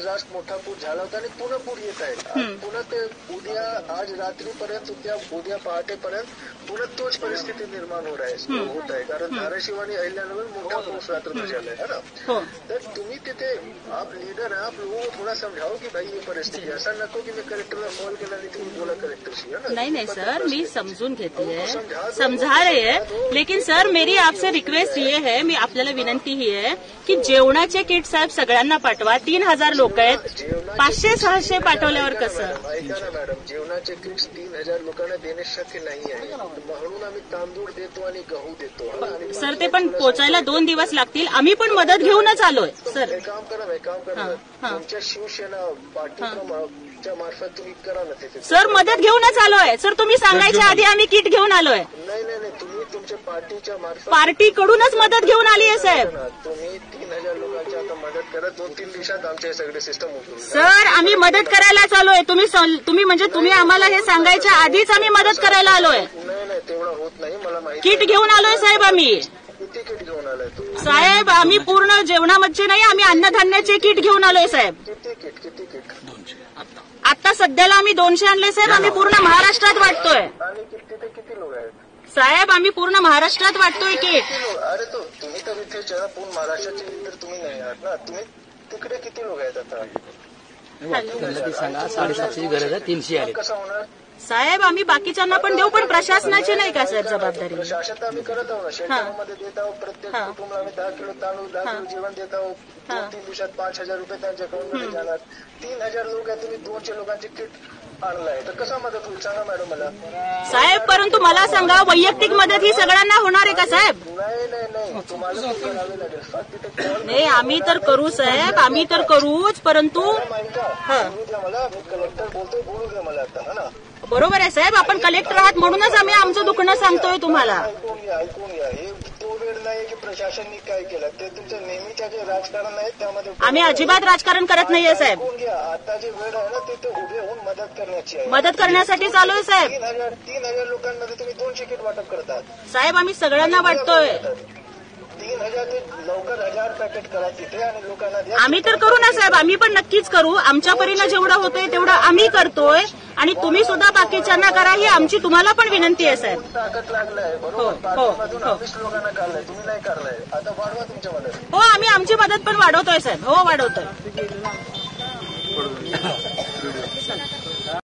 जास्त मोठा पूर झाला होता आणि पुन्हा पूर येत आहे. पुन्हा ते उद्या आज रात्रीपर्यंत उद्या पहाटेपर्यंत पुन्हा तोच परिस्थिती निर्माण होत आहे. कारण धाराशिव आणि अहिल्यानगर मोठा पाऊस रात्र झालाय है ना. तर तुम्ही तिथे आप लीडर है, आप लोगों को थोड़ा समझाओ की भाई ही परिस्थिती. असा नको की मी कलेक्टरला कॉल केला आणि तुम्ही बोला कलेक्टरशी है ना. नहीं सर, मी समजून घेते है, समझा रहे है. लेकिन सर मेरी आपसे रिक्वेस्ट ये है, मी आपल्याला विनंती ही आहे की जेवणाचे किट साहेब सगळ्यांना पाठवा. 3000 लोक आहेत, 500-600 पाठवल्यावर कसं. ऐका ना मॅडम, जेवणाचे किट्स 3000 लोकांना देणे शक्य नाही आहे. म्हणून आम्ही तांदूळ देतो आणि गहू देतो. सर ते पण पोचायला 2 दिवस लागतील. आम्ही पण मदत घेऊनच आलोय सर. एक काम करा तुमच्या शिवसेना पार्टीच्या मार्फत तुम्ही करा ना ते. सर मदत घेऊनच आलोय सर. तुम्ही सांगायच्या आधी आम्ही किट घेऊन आलोय. नाही तुम्ही तुमच्या पार्टीच्या मार्फत पार्टीकडूनच मदत घेऊन आली आहे साहेब. तुम्ही 3000 लोकांची आता मदत करा. 2-3 दिवसात आमचे सगळे सिस्टम उठून. सर आम्ही मदत करायलाच आलोय. तुम्ही आम्हाला हे सांगायच्या आधीच आम्ही मदत करायला आलोय. नाही तेवढं होत नाही मला माहिती. किट घेऊन आलोय साहेब आम्ही. किती किट घेऊन आलाय तुम्ही साहेब. आम्ही पूर्ण जेवणामध्ये नाही, आम्ही अन्नधान्याचे किट घेऊन आलोय साहेब. किती किट आता सध्याला आम्ही 200 आणले साहेब. आम्ही पूर्ण महाराष्ट्रात वाटतोय. आणि तिथे किती लोक आहेत साहेब. आम्ही पूर्ण महाराष्ट्रात वाटतोय किट. अरे तो तुम्ही तर इथे पूर्ण महाराष्ट्राचे तर तुम्ही नाही आहात ना. तुम्ही तिकडे किती लोक आहेत आता. सांगा 750ची गरज आहे, 300 आले. कसं होणार साहेब. आम्ही बाकीच्यांना पण देऊ, पण प्रशासनाची नाही का साहेब जबाबदारी. प्रशासन तर आम्ही करत आहोत. शेतकऱ्यांमध्ये देत आहोत. प्रत्येक कुटुंबाला आम्ही 10 किलो तांदूळ 10 किलो जेवण देत आहोत. 2-3 दिवसात 5000 रुपये त्यांच्या अकाउंटमध्ये जाणार. 3000 लोक आहेत, तुम्ही 200 लोकांचे किट आणलाय तर कसा मदत होईल सांगा मॅडम मला. साहेब परंतु मला सांगा, वैयक्तिक मदत ही सगळ्यांना होणार आहे का साहेब. नाही तुम्हाला करावे लागेल. नाही आम्ही तर करू साहेब, आम्ही तर करूच. परंतु बोलू द्या मला. मी कलेक्टर बोलतोय, बोलू द्या मला आता. है ना. बरोबर आहे साहेब. आपण कलेक्टर आहात म्हणूनच आम्ही आमचं दुखणं सांगतोय तुम्हाला. ऐकून घ्या. हे तो वेळ नाही की प्रशासनाने काय केलं. ते तुमचं नेहमीच्या जे राजकारण आहे त्यामध्ये आम्ही अजिबात राजकारण करत नाहीये साहेब. ऐकून घ्या. आता जे वेळ आहे ना ते उभे होऊन मदत करण्याची आहे. मदत करण्यासाठी चालू आहे साहेब. 3000 लोकांमध्ये तुम्ही 200 किट वाटप करतात साहेब. आम्ही सगळ्यांना वाटतोय. 3000 ते लवकर 1000 पॅकेट करा तिथे आणि लोकांना द्या. आम्ही तर करू ना साहेब. आम्ही पण नक्कीच करू. आमच्या परीनं जेवढं होतंय तेवढं आम्ही करतोय. आणि तुम्ही सुद्धा बाकीच्यांना करा ही आमची तुम्हाला पण विनंती आहे साहेब. ताकद लागलाय बरोबर. 20 लोकांना काढलाय, तुम्ही नाही काढलाय. आता वाढवा तुमच्या मदत. हो आम्ही आमची मदत पण वाढवतोय साहेब. हो वाढवतोय.